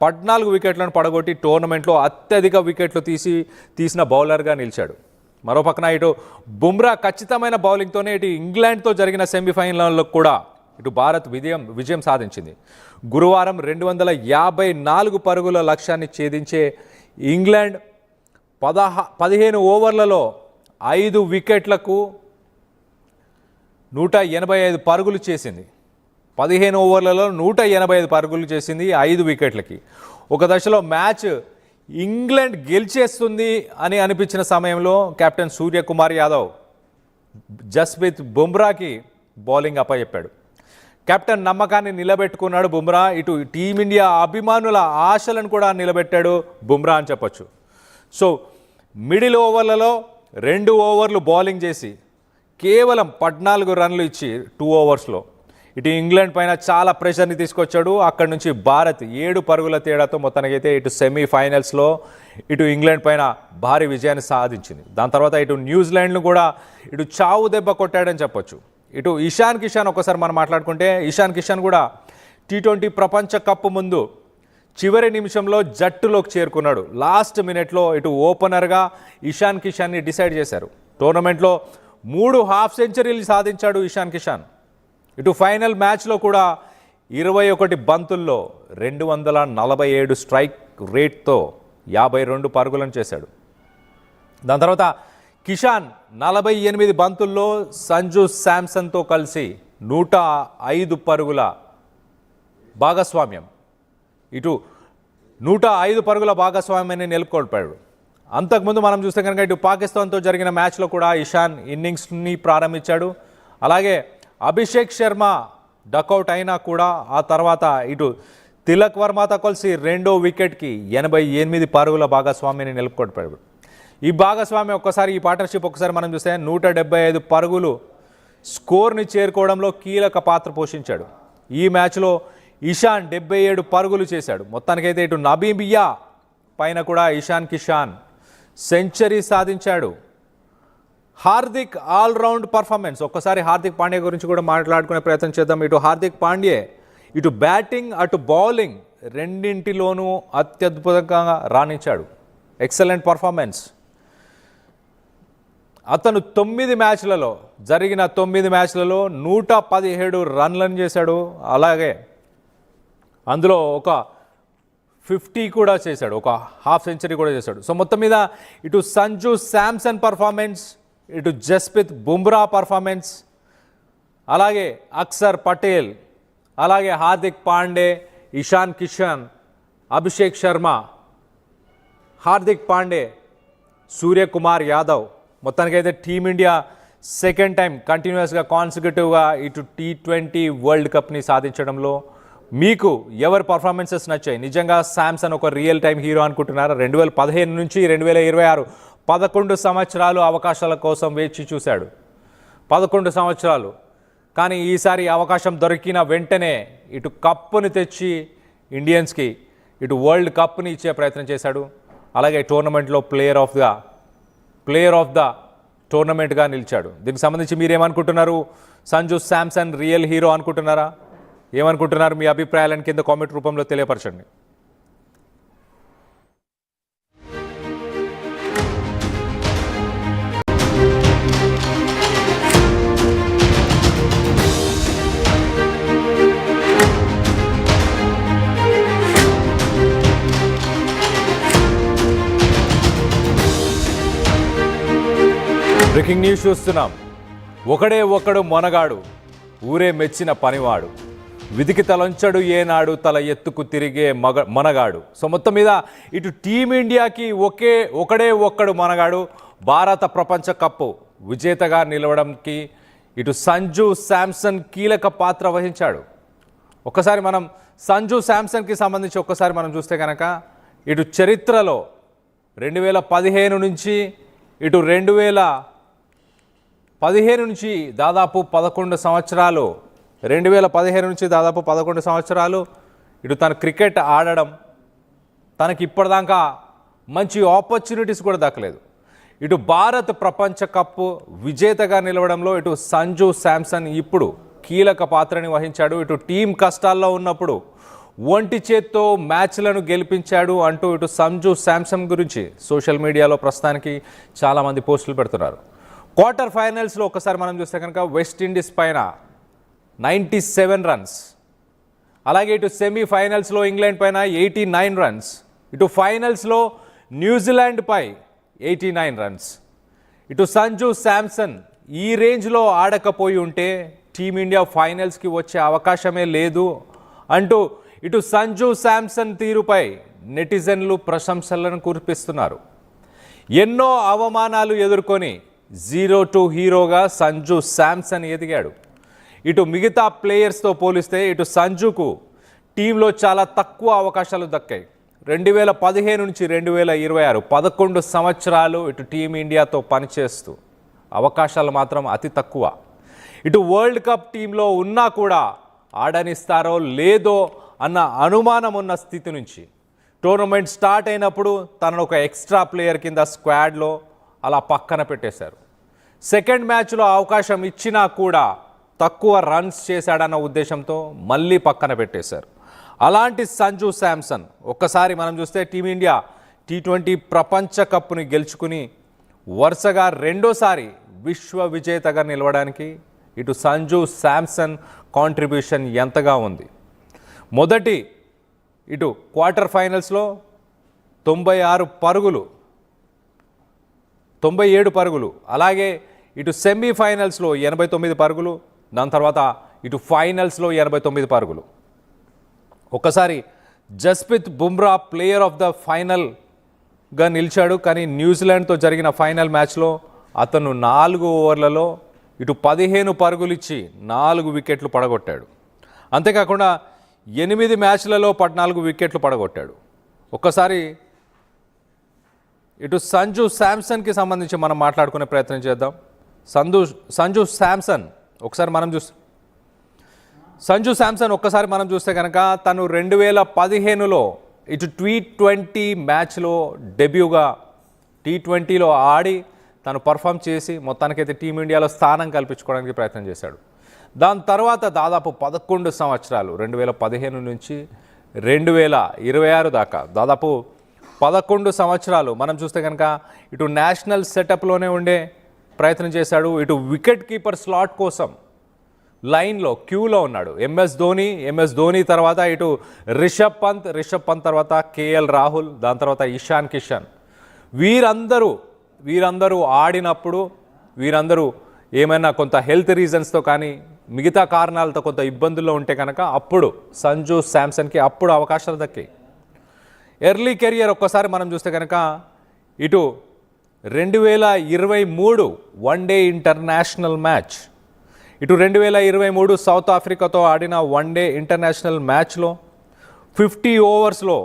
14 వికెట్లను పడగొట్టి టోర్నమెంట్లో అత్యధిక వికెట్లు తీసిన బౌలర్గా నిలిచాడు. మరోపక్కన ఇటు బుమ్రా ఖచ్చితమైన బౌలింగ్తోనే ఇటు ఇంగ్లాండ్తో జరిగిన సెమీఫైనల్లో కూడా ఇటు భారత్ విజయం సాధించింది. గురువారం 254 పరుగుల లక్ష్యాన్ని ఛేదించే ఇంగ్లాండ్ 15 ఓవర్లలో 5 వికెట్లకు 185 పరుగులు చేసింది. 15 ఓవర్లలో 185 పరుగులు చేసింది 5 వికెట్లకి. ఒక దశలో మ్యాచ్ ఇంగ్లాండ్ గెలిచేస్తుంది అని అనిపించిన సమయంలో కెప్టెన్ సూర్యకుమార్ యాదవ్ జస్ప్రీత్ బుమ్రాకి బౌలింగ్ అప్పచెప్పాడు. కెప్టెన్ నమ్మకాన్ని నిలబెట్టుకున్నాడు బుమ్రా. ఇటు టీమిండియా అభిమానుల ఆశలను కూడా నిలబెట్టాడు బుమ్రా అని చెప్పొచ్చు. సో మిడిల్ ఓవర్లలో 2 ఓవర్లు బౌలింగ్ చేసి కేవలం 14 రన్లు ఇచ్చి 2 ఓవర్స్లో ఇటు ఇంగ్లాండ్ పైన చాలా ప్రెషర్ని తీసుకొచ్చాడు. అక్కడి నుంచి భారత్ 7 పరుగుల తేడాతో మొత్తానికైతే ఇటు సెమీఫైనల్స్లో ఇటు ఇంగ్లాండ్ పైన భారీ విజయాన్ని సాధించింది. దాని తర్వాత ఇటు న్యూజిలాండ్ను కూడా ఇటు చావు దెబ్బ కొట్టాడని చెప్పొచ్చు. ఇటు ఇషాన్ కిషాన్ ఒకసారి మనం మాట్లాడుకుంటే ఇషాన్ కిషాన్ కూడా T20 ప్రపంచ కప్ ముందు చివరి నిమిషంలో జట్టులోకి చేరుకున్నాడు. లాస్ట్ మినిట్లో ఇటు ఓపెనర్గా ఇషాన్ కిషాన్ని డిసైడ్ చేశారు. టోర్నమెంట్లో 3 హాఫ్ సెంచరీలు సాధించాడు ఇషాన్ కిషాన్. ఇటు ఫైనల్ మ్యాచ్లో కూడా 21 బంతుల్లో 247 స్ట్రైక్ రేట్తో 52 పరుగులను చేశాడు. దాని తర్వాత కిషాన్ 48 బంతుల్లో సంజు శాంసన్తో కలిసి 105 పరుగుల భాగస్వామ్యం ఇటు 105 పరుగుల భాగస్వామ్యాన్ని నెలకొల్పాడు. అంతకుముందు మనం చూస్తే కనుక ఇటు పాకిస్తాన్తో జరిగిన మ్యాచ్లో కూడా ఇషాన్ ఇన్నింగ్స్ని ప్రారంభించాడు. అలాగే అభిషేక్ శర్మ డకౌట్ అయినా కూడా ఆ తర్వాత ఇటు తిలక్ వర్మతో కలిసి 2వ వికెట్కి 88 పరుగుల భాగస్వామ్యాన్ని నెలకొల్పాడు. ఈ భాగస్వామ్యం ఈ పార్ట్నర్షిప్ ఒకసారి మనం చూస్తే 175 పరుగులు స్కోర్ని చేరుకోవడంలో కీలక పాత్ర పోషించాడు. ఈ మ్యాచ్లో ఇషాన్ 77 పరుగులు చేశాడు. మొత్తానికైతే ఇటు నబీబియా పైన కూడా ఇషాన్ కిషాన్ సెంచరీ సాధించాడు. హార్దిక్ ఆల్రౌండ్ పర్ఫార్మెన్స్ హార్దిక్ పాండ్యా గురించి కూడా మాట్లాడుకునే ప్రయత్నం చేద్దాం. ఇటు హార్దిక్ పాండ్యా ఇటు బ్యాటింగ్ అటు బౌలింగ్ రెండింటిలోనూ అత్యద్భుతంగా రాణించాడు. Excellent performance. అతను 9 మ్యాచ్లలో 117 రన్లను చేశాడు. అలాగే అందులో ఒక 50 కూడా చేశాడు, ఒక హాఫ్ సెంచరీ కూడా చేశాడు. సో మొత్తం మీద ఇటు సంజు శాంసన్ పర్ఫార్మెన్స్, ఇటు జస్ప్రీత్ బుమ్రా పర్ఫార్మెన్స్, అలాగే అక్షర్ పటేల్, అలాగే హార్దిక్ పాండే, ఇషాన్ కిషాన్, అభిషేక్ శర్మ, హార్దిక్ పాండే, సూర్యకుమార్ యాదవ్, మొత్తానికైతే టీమిండియా సెకండ్ టైం కంటిన్యూస్గా కాన్సిక్యూటివ్గా ఇటు T20 వరల్డ్ కప్ని సాధించడంలో మీకు ఎవరి పర్ఫార్మెన్సెస్ నచ్చాయి? నిజంగా శాంసన్ ఒక రియల్ టైం హీరో అనుకుంటున్నారా? 2015 నుంచి 2026 11 సంవత్సరాలు అవకాశాల కోసం వేచి చూశాడు. 11 సంవత్సరాలు. కానీ ఈసారి అవకాశం దొరికిన వెంటనే ఇటు కప్పుని తెచ్చి ఇండియన్స్కి ఇటు వరల్డ్ కప్ని ఇచ్చే ప్రయత్నం చేశాడు. అలాగే టోర్నమెంట్లో ప్లేయర్ ఆఫ్ ద టోర్నమెంట్గా నిలిచాడు. దీనికి సంబంధించి మీరేమనుకుంటున్నారు? సంజు శాంసన్ రియల్ హీరో అనుకుంటున్నారా? ఏమనుకుంటున్నారు? మీ అభిప్రాయాలను కింద కామెంట్ రూపంలో తెలియపరచండి. బ్రేకింగ్ న్యూస్ చూస్తున్నాం. ఒకడు మొనగాడు, ఊరే మెచ్చిన పనివాడు, విధికి తలంచడు ఏనాడు, తల ఎత్తుకు తిరిగే మనగాడు. సో మొత్తం మీద ఇటు టీమిండియాకి ఒక్కడు మనగాడు భారత ప్రపంచ కప్పు విజేతగా నిలవడానికి ఇటు సంజు శాంసన్ కీలక పాత్ర వహించాడు. మనం సంజు శాంసన్కి సంబంధించి మనం చూస్తే కనుక ఇటు చరిత్రలో 2015 నుంచి ఇటు 2015 నుంచి దాదాపు 11 సంవత్సరాలు 2015 నుంచి దాదాపు 11 సంవత్సరాలు ఇటు తన క్రికెట్ ఆడడం, తనకి ఇప్పటిదాకా మంచి ఆపర్చునిటీస్ కూడా దక్కలేదు. ఇటు భారత్ ప్రపంచ కప్ విజేతగా నిలవడంలో ఇటు సంజు శాంసన్ ఇప్పుడు కీలక పాత్రని వహించాడు. ఇటు టీం కష్టాల్లో ఉన్నప్పుడు ఒంటి చేత్తో మ్యాచ్లను గెలిపించాడు అంటూ ఇటు సంజు శాంసన్ గురించి సోషల్ మీడియాలో ప్రస్తుతానికి చాలామంది పోస్టులు పెడుతున్నారు. క్వార్టర్ ఫైనల్స్లో ఒకసారి మనం చూస్తే కనుక వెస్టిండీస్ పైన 97 రన్స్, అలాగే ఇటు సెమీఫైనల్స్లో ఇంగ్లాండ్ పైన 89 రన్స్, ఇటు ఫైనల్స్లో న్యూజిలాండ్ పై 89 రన్స్. ఇటు సంజు శాంసన్ ఈ రేంజ్లో ఆడకపోయి ఉంటే టీమిండియా ఫైనల్స్కి వచ్చే అవకాశమే లేదు అంటూ ఇటు సంజు శాంసన్ తీరుపై నెటిజన్లు ప్రశంసలను కురిపిస్తున్నారు. ఎన్నో అవమానాలు ఎదుర్కొని 0-2 హీరోగా సంజు శాంసన్ ఎదిగాడు. ఇటు మిగతా ప్లేయర్స్తో పోలిస్తే ఇటు సంజుకు టీంలో చాలా తక్కువ అవకాశాలు దక్కాయి. 2015 నుంచి 2026 11 సంవత్సరాలు ఇటు టీమిండియాతో పనిచేస్తూ అవకాశాలు మాత్రం అతి తక్కువ. ఇటు వరల్డ్ కప్ టీంలో ఉన్నా కూడా ఆడనిస్తారో లేదో అన్న అనుమానం ఉన్న స్థితి నుంచి టోర్నమెంట్ స్టార్ట్ అయినప్పుడు తనను ఒక ఎక్స్ట్రా ప్లేయర్ కింద స్క్వాడ్లో అలా పక్కన పెట్టేశారు. సెకండ్ మ్యాచ్లో అవకాశం ఇచ్చినా కూడా తక్కువ రన్స్ చేశాడన్న ఉద్దేశంతో మళ్ళీ పక్కన పెట్టేశారు. అలాంటి సంజు శాంసన్ ఒక్కసారి మనం చూస్తే టీమిండియా T20 ప్రపంచ కప్ని గెలుచుకుని వరుసగా రెండోసారి విశ్వ విజేతగా నిలవడానికి ఇటు సంజు శాంసన్ కాంట్రిబ్యూషన్ ఎంతగా ఉంది. మొదటి ఇటు క్వార్టర్ ఫైనల్స్లో 97 పరుగులు, అలాగే ఇటు సెమీఫైనల్స్లో 89 పరుగులు, దాని తర్వాత ఇటు ఫైనల్స్లో 89 పరుగులు. ఒక్కసారి Jasprit Bumrah player of the ఫైనల్గా నిలిచాడు. కానీ న్యూజిలాండ్తో జరిగిన ఫైనల్ మ్యాచ్లో అతను 4 ఓవర్లలో ఇటు 15 పరుగులు ఇచ్చి 4 వికెట్లు పడగొట్టాడు. అంతేకాకుండా 8 మ్యాచ్లలో 14 వికెట్లు పడగొట్టాడు. ఒక్కసారి ఇటు సంజు శాంసన్కి సంబంధించి మనం మాట్లాడుకునే ప్రయత్నం చేద్దాం. సంజు శాంసన్ ఒక్కసారి మనం చూస్తే కనుక తను 2015లో ఇటు T20 మ్యాచ్లో డెబ్యూగా T20లో ఆడి తను పర్ఫామ్ చేసి మొత్తానికైతే టీమిండియాలో స్థానం కల్పించుకోవడానికి ప్రయత్నం చేశాడు. దాని తర్వాత దాదాపు 11 సంవత్సరాలు 2015 నుంచి 2026 దాకా దాదాపు 11 సంవత్సరాలు మనం చూస్తే కనుక ఇటు నేషనల్ సెటప్లోనే ఉండే ప్రయత్నం చేశాడు. ఇటు వికెట్ కీపర్ స్లాట్ కోసం లైన్లో క్యూలో ఉన్నాడు. ఎంఎస్ ధోని తర్వాత ఇటు రిషబ్ పంత్ తర్వాత కేఎల్ రాహుల్, దాని తర్వాత ఇషాన్ కిషన్, వీరందరూ ఆడినప్పుడు వీరందరూ ఏమైనా కొంత హెల్త్ రీజన్స్తో కానీ మిగతా కారణాలతో కొంత ఇబ్బందుల్లో ఉంటే కనుక అప్పుడు సంజు శాంసన్కి అప్పుడు అవకాశాలు దక్కాయి. ఎర్లీ కెరియర్ ఒక్కసారి మనం చూస్తే కనుక ఇటు 2023 వన్డే ఇంటర్నేషనల్ మ్యాచ్, ఇటు 2023 సౌత్ ఆఫ్రికాతో ఆడిన వన్డే ఇంటర్నేషనల్ మ్యాచ్లో 50 ఓవర్స్లో